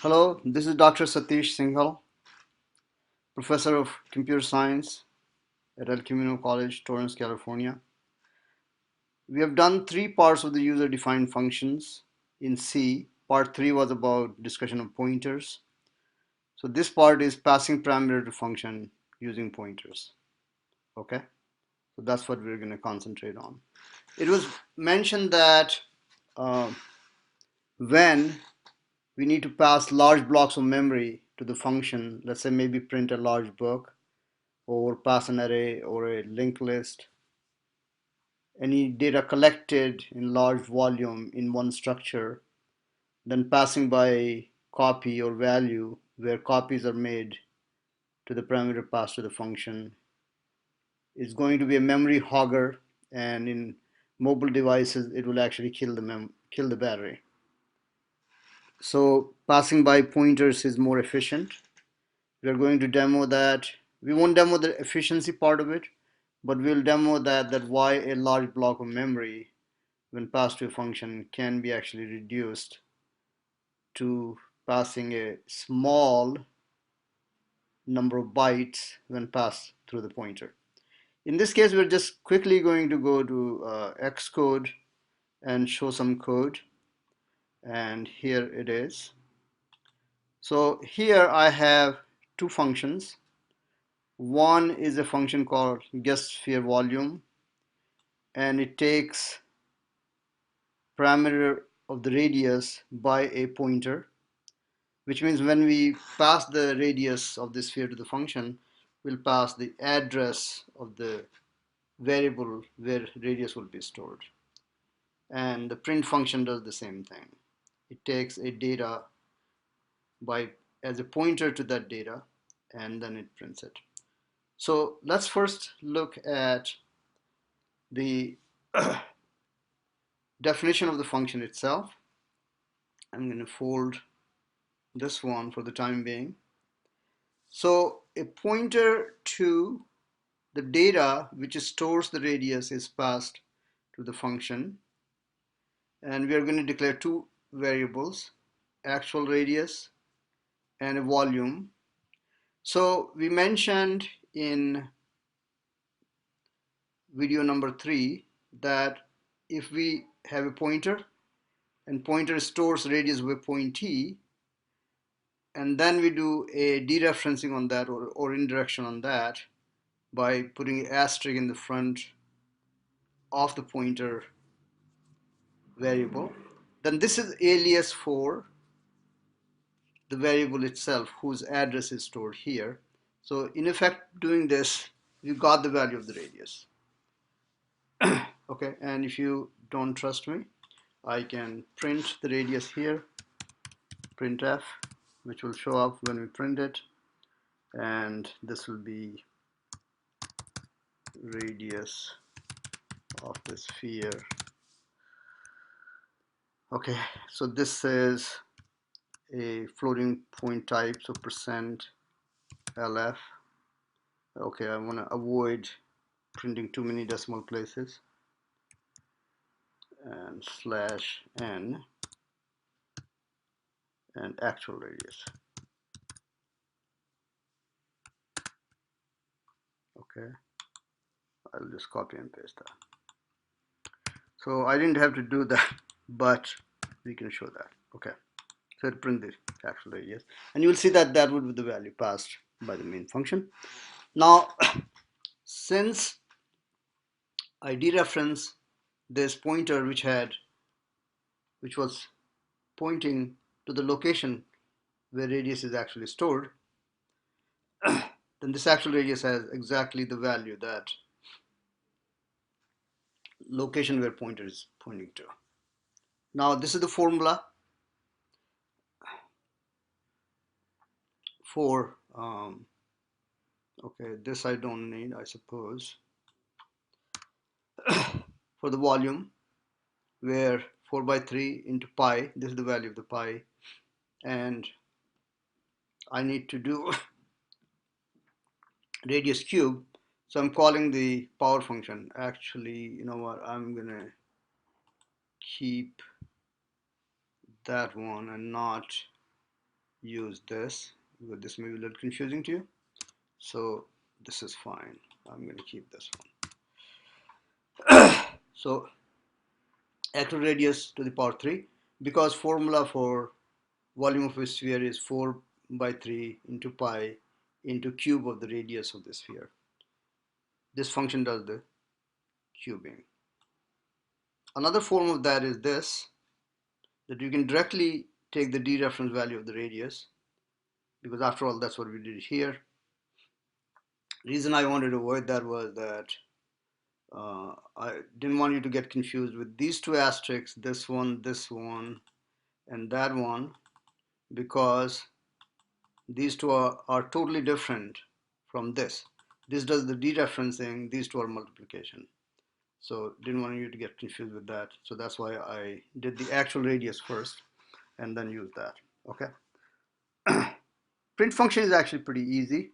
Hello, this is Dr. Satish Singhal, Professor of Computer Science at El Camino College, Torrance, California. We have done three parts of the user-defined functions in C. Part 3 was about discussion of pointers. So this part is passing parameter to function using pointers. Okay, so that's what we're going to concentrate on. It was mentioned that uh, when we need to pass large blocks of memory to the function, let's say maybe print a large book, or pass an array or a linked list, any data collected in large volume in one structure, then passing by copy or value where copies are made to the parameter passed to the function is going to be a memory hogger, and in mobile devices it will actually kill the battery. So passing by pointers is more efficient. We are going to demo that. We won't demo the efficiency part of it, but we'll demo that why a large block of memory when passed to a function can be actually reduced to passing a small number of bytes when passed through the pointer. In this case, we're just quickly going to go to Xcode and show some code, and here it is. So here I have two functions. One is a function called getSphereVolume, and it takes parameter of the radius by a pointer, which means when we pass the radius of the sphere to the function, we'll pass the address of the variable where radius will be stored. And the print function does the same thing. It takes a data by as a pointer to that data, and then it prints it. So let's first look at the definition of the function itself. I'm going to fold this one for the time being. So a pointer to the data which stores the radius is passed to the function, and we are going to declare two variables, actual radius and a volume. So we mentioned in video number 3 that if we have a pointer and pointer stores radius with pointee, and then we do a dereferencing on that or indirection on that by putting an asterisk in the front of the pointer variable, then this is alias for the variable itself whose address is stored here. So in effect, doing this, you got the value of the radius. Okay, and if you don't trust me, I can print the radius here, printf, which will show up when we print it, and this will be radius of the sphere. Okay, so this is a floating point type, so %lf. Okay, I want to avoid printing too many decimal places, and /n and actual radius. Okay, I'll just copy and paste that. So I didn't have to do that, but we can show that. Okay, so I'll print the actual radius, and you'll see that that would be the value passed by the main function. Now, since I dereference this pointer which was pointing to the location where radius is actually stored, then this actual radius has exactly the value that location where pointer is pointing to. Now this is the formula for okay, this I don't need, I suppose, for the volume, where 4 by 3 into pi, this is the value of the pi, and I need to do radius cube, so I'm calling the power function. Actually, you know what, I'm gonna keep that one and not use this, because this may be a little confusing to you. So this is fine. I'm going to keep this one. So actual radius to the power 3, because formula for volume of a sphere is 4 by 3 into pi into cube of the radius of the sphere. This function does the cubing. Another form of that is this, that you can directly take the dereference value of the radius, because after all that's what we did here. The reason I wanted to avoid that was that I didn't want you to get confused with these two asterisks, this one, and that one, because these two are totally different from this. This does the dereferencing, these two are multiplication. So didn't want you to get confused with that. So that's why I did the actual radius first and then use that. Okay. Print function is actually pretty easy.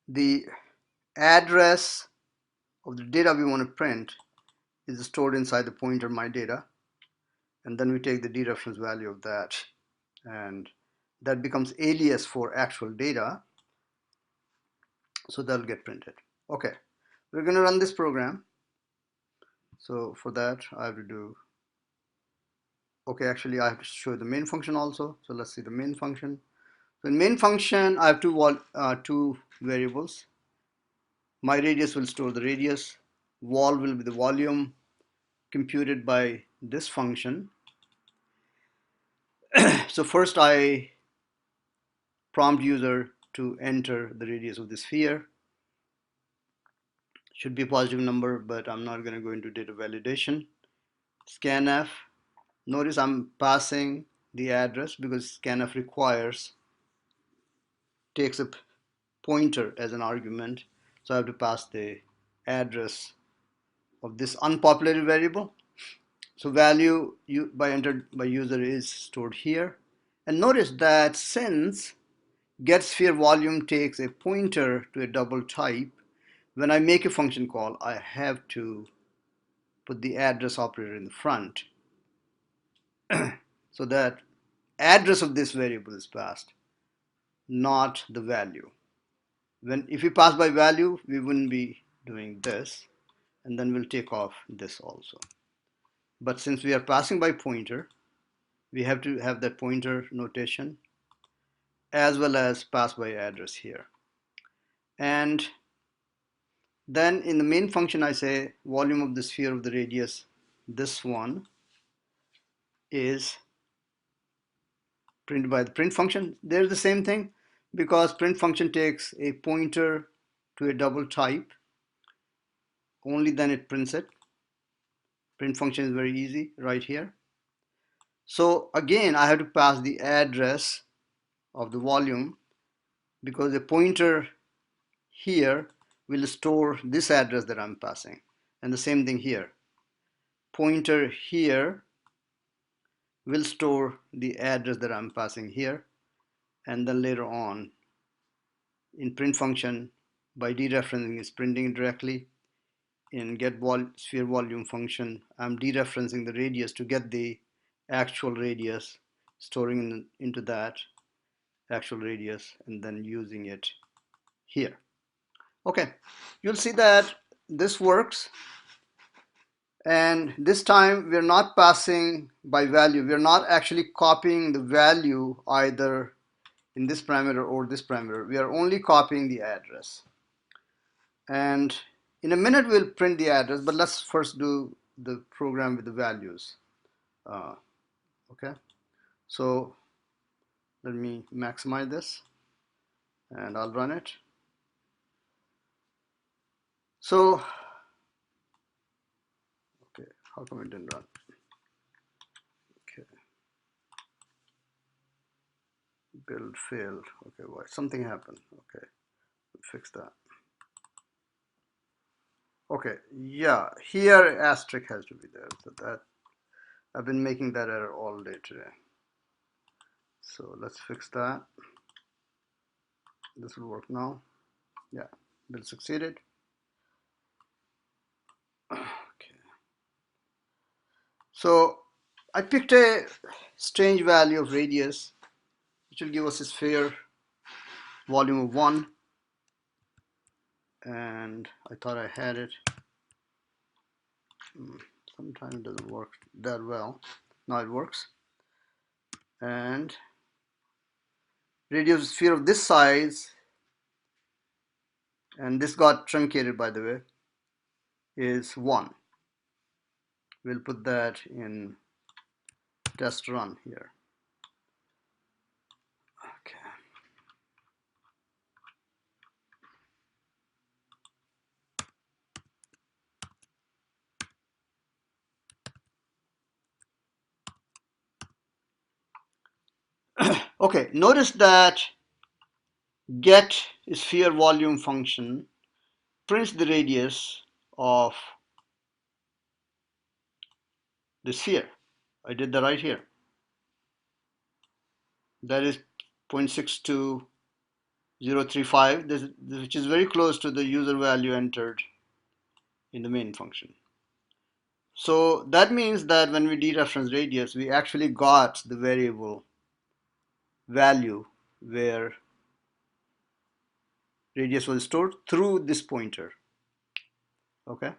The address of the data we want to print is stored inside the pointer my data, and then we take the dereference value of that, and that becomes alias for actual data, so that'll get printed. Okay, we're going to run this program. So for that I have to do, okay, actually I have to show the main function also. So let's see the main function. So in main function I have two variables. My radius will store the radius, vol will be the volume computed by this function. So first I prompt user to enter the radius of the sphere. Should be a positive number, but I'm not going to go into data validation. Scanf. Notice I'm passing the address because scanf takes a pointer as an argument. So I have to pass the address of this unpopulated variable. So value entered by user is stored here. And notice that since getSphereVolume takes a pointer to a double type, when I make a function call, I have to put the address operator in the front so that address of this variable is passed, not the value. If we pass by value, we wouldn't be doing this, and then we'll take off this also. But since we are passing by pointer, we have to have that pointer notation as well as pass by address here. And then in the main function I say volume of the sphere of the radius, this one, is printed by the print function. They're the same thing because print function takes a pointer to a double type, only then it prints it. Print function is very easy right here. So again I have to pass the address of the volume because a pointer here will store this address that I'm passing, and the same thing here. Pointer here will store the address that I'm passing here, and then later on in print function by dereferencing is printing it directly. In getSphereVolume function I'm dereferencing the radius to get the actual radius, storing into that actual radius and then using it here. Okay, you'll see that this works, and this time we're not passing by value. We're not actually copying the value either in this parameter or this parameter. We are only copying the address, and in a minute we'll print the address, but let's first do the program with the values. Okay, so let me maximize this and I'll run it. So okay, how come it didn't run? Okay, build failed. Okay, why? Something happened. Okay, we'll fix that. Okay, yeah, here asterisk has to be there. So that I've been making that error all day today. So let's fix that. This will work now. Yeah, build succeeded. Okay. So I picked a strange value of radius, which will give us a sphere volume of 1, and I thought I had it. Sometimes it doesn't work that well. Now it works. And radius sphere of this size, and this got truncated by the way, is 1. We'll put that in test run here. Okay. Okay, notice that get sphere volume function prints the radius of the sphere. I did that right here. That is 0.62035, which is very close to the user value entered in the main function. So that means that when we dereference radius, we actually got the variable value where radius was stored through this pointer. Okay.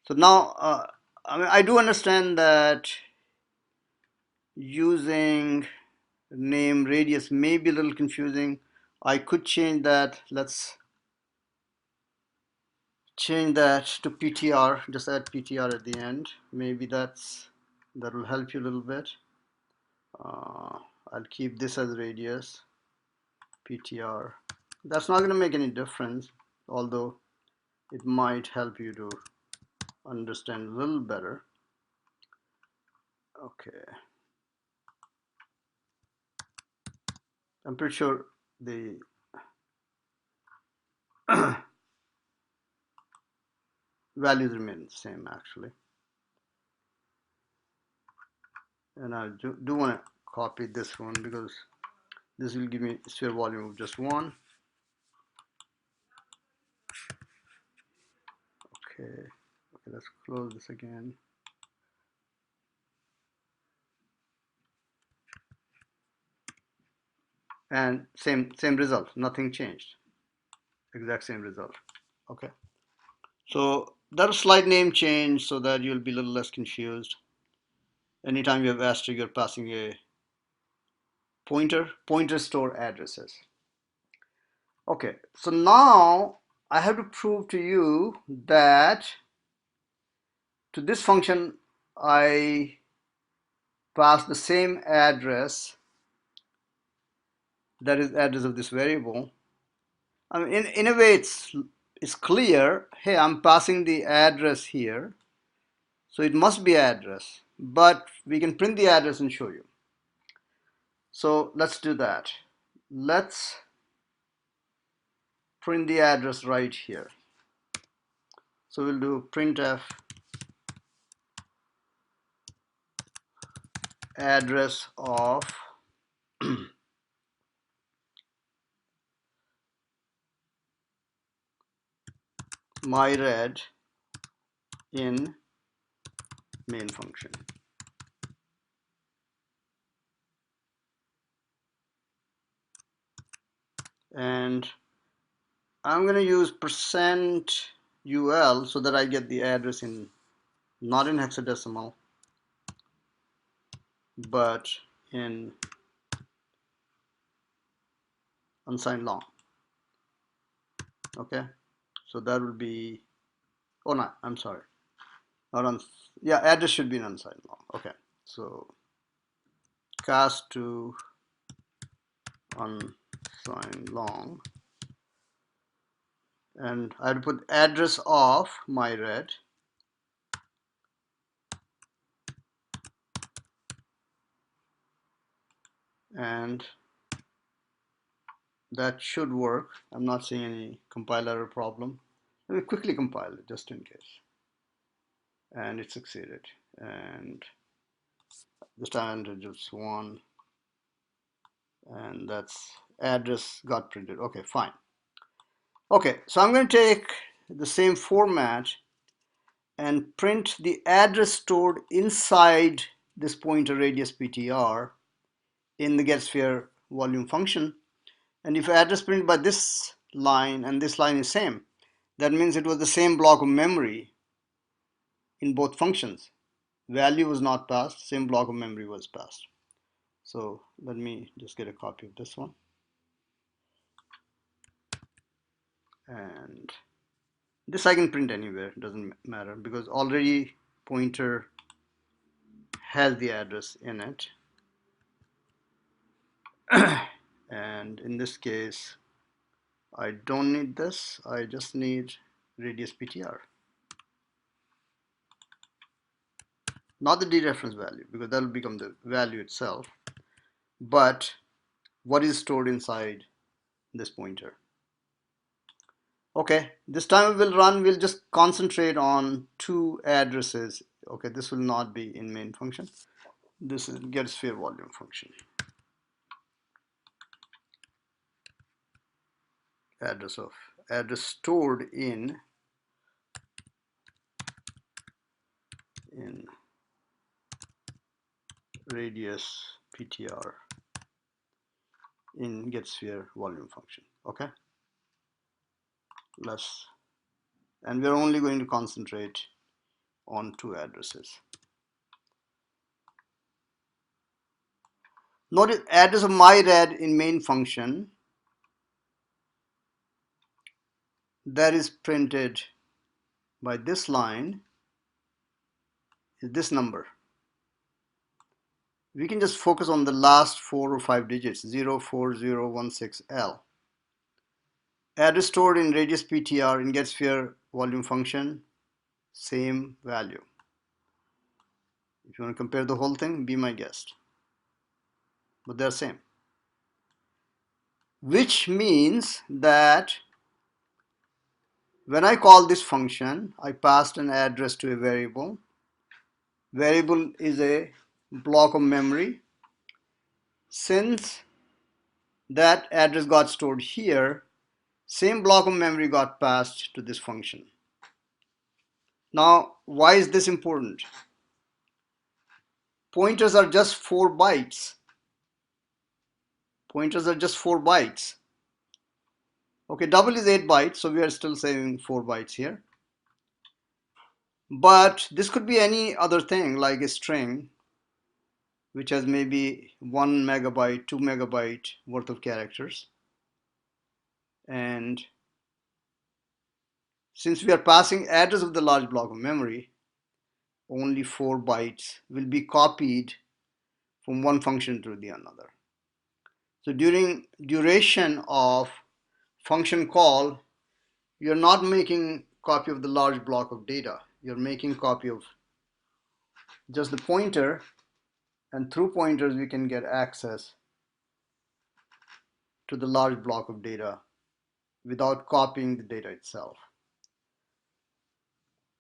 So now, I do understand that using name radius may be a little confusing. I could change that. Let's change that to PTR. Just add PTR at the end. Maybe that will help you a little bit. I'll keep this as radius, PTR. That's not going to make any difference, although it might help you to understand a little better. Okay. I'm pretty sure the values remain the same actually. And I do want to copy this one because this will give me sphere volume of just 1. Okay, let's close this again. And same result, nothing changed. Exact same result. Okay. So that'll slight name change so that you'll be a little less confused. Anytime you have asterisk, you're passing a pointer. Pointers store addresses. Okay, so now I have to prove to you that to this function I pass the same address, that is address of this variable. I mean, in a way it's clear, hey, I'm passing the address here, so it must be address, but we can print the address and show you. So let's do that. Let's print the address right here. So we'll do printf address of myred in main function. And I'm going to use %ul so that I get the address in, not in hexadecimal, but in unsigned long. Okay, so that will be, oh no, I'm sorry, not on, yeah, address should be in unsigned long. Okay, so cast to unsigned long, and I will put address of myred, and that should work. I'm not seeing any compile error problem. Let me quickly compile it just in case. And it succeeded. And this time I just 1, and that's address got printed. Okay, fine. Okay, so I'm going to take the same format and print the address stored inside this pointer radius ptr in the getSphere volume function. And if address printed by this line and this line is same, that means it was the same block of memory in both functions. Value was not passed, same block of memory was passed. So let me just get a copy of this one. And this I can print anywhere, doesn't matter, because already pointer has the address in it. And in this case, I don't need this, I just need radius ptr. Not the dereference value, because that will become the value itself, but what is stored inside this pointer. Okay, this time we'll just concentrate on two addresses. Okay, this will not be in main function. This is getSphere volume function. Address stored in radius ptr in getSphere volume function. Okay, and we're only going to concentrate on two addresses. Notice address of myRed in main function, that is printed by this line, is this number. We can just focus on the last 4 or 5 digits, 04016L. Address stored in radius ptr in getSphere volume function, same value. If you want to compare the whole thing, be my guest. But they're same. Which means that when I call this function, I passed an address to a variable. Variable is a block of memory. Since that address got stored here, same block of memory got passed to this function. Now, why is this important? Pointers are just 4 bytes. Pointers are just 4 bytes. Okay, double is 8 bytes, so we are still saving 4 bytes here. But this could be any other thing, like a string, which has maybe 1 megabyte, 2 megabyte worth of characters. And since we are passing address of the large block of memory, only 4 bytes will be copied from one function to the another. So during duration of function call, you're not making copy of the large block of data. You're making copy of just the pointer, and through pointers we can get access to the large block of data without copying the data itself.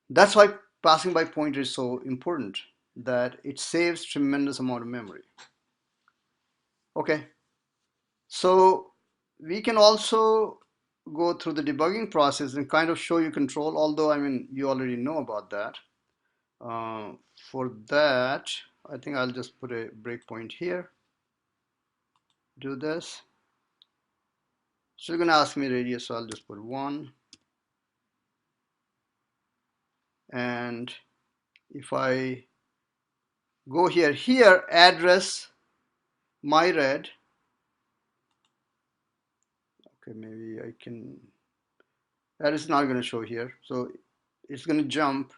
That's why passing by pointer is so important, that it saves tremendous amount of memory. Okay, so we can also go through the debugging process and kind of show you control, although I mean you already know about that. For that, I think I'll just put a breakpoint here. Do this. So you're going to ask me radius, so I'll just put 1. And if I go here address myRed. Okay, maybe I can. That is not going to show here, so it's going to jump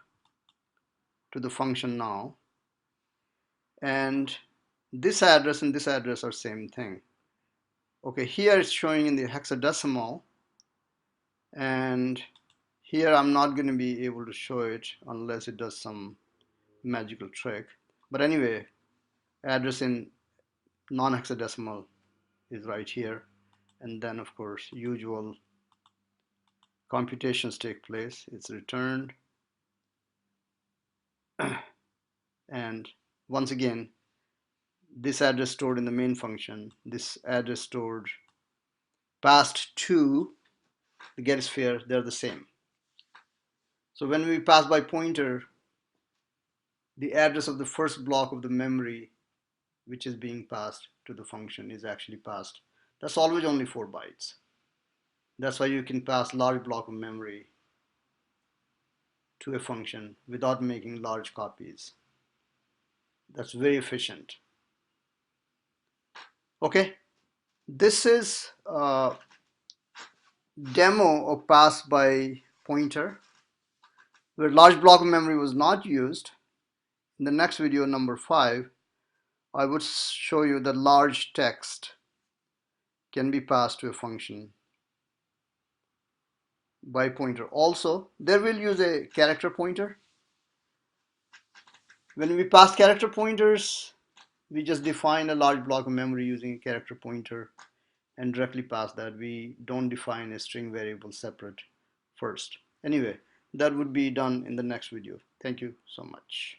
to the function now. And this address and this address are same thing. Okay, here it's showing in the hexadecimal, and here I'm not going to be able to show it unless it does some magical trick. But anyway, address in non-hexadecimal is right here, and then of course usual computations take place. It's returned, and once again this address stored in the main function, this address stored passed to the getSphere, they're the same. So when we pass by pointer, the address of the first block of the memory which is being passed to the function is actually passed. That's always only 4 bytes. That's why you can pass large block of memory to a function without making large copies. That's very efficient. Okay, this is a demo of pass by pointer where large block of memory was not used. In the next video, number 5, I would show you that large text can be passed to a function by pointer. Also, there will use a character pointer. When we pass character pointers, we just define a large block of memory using a character pointer and directly pass that. We don't define a string variable separate first. Anyway, that would be done in the next video. Thank you so much.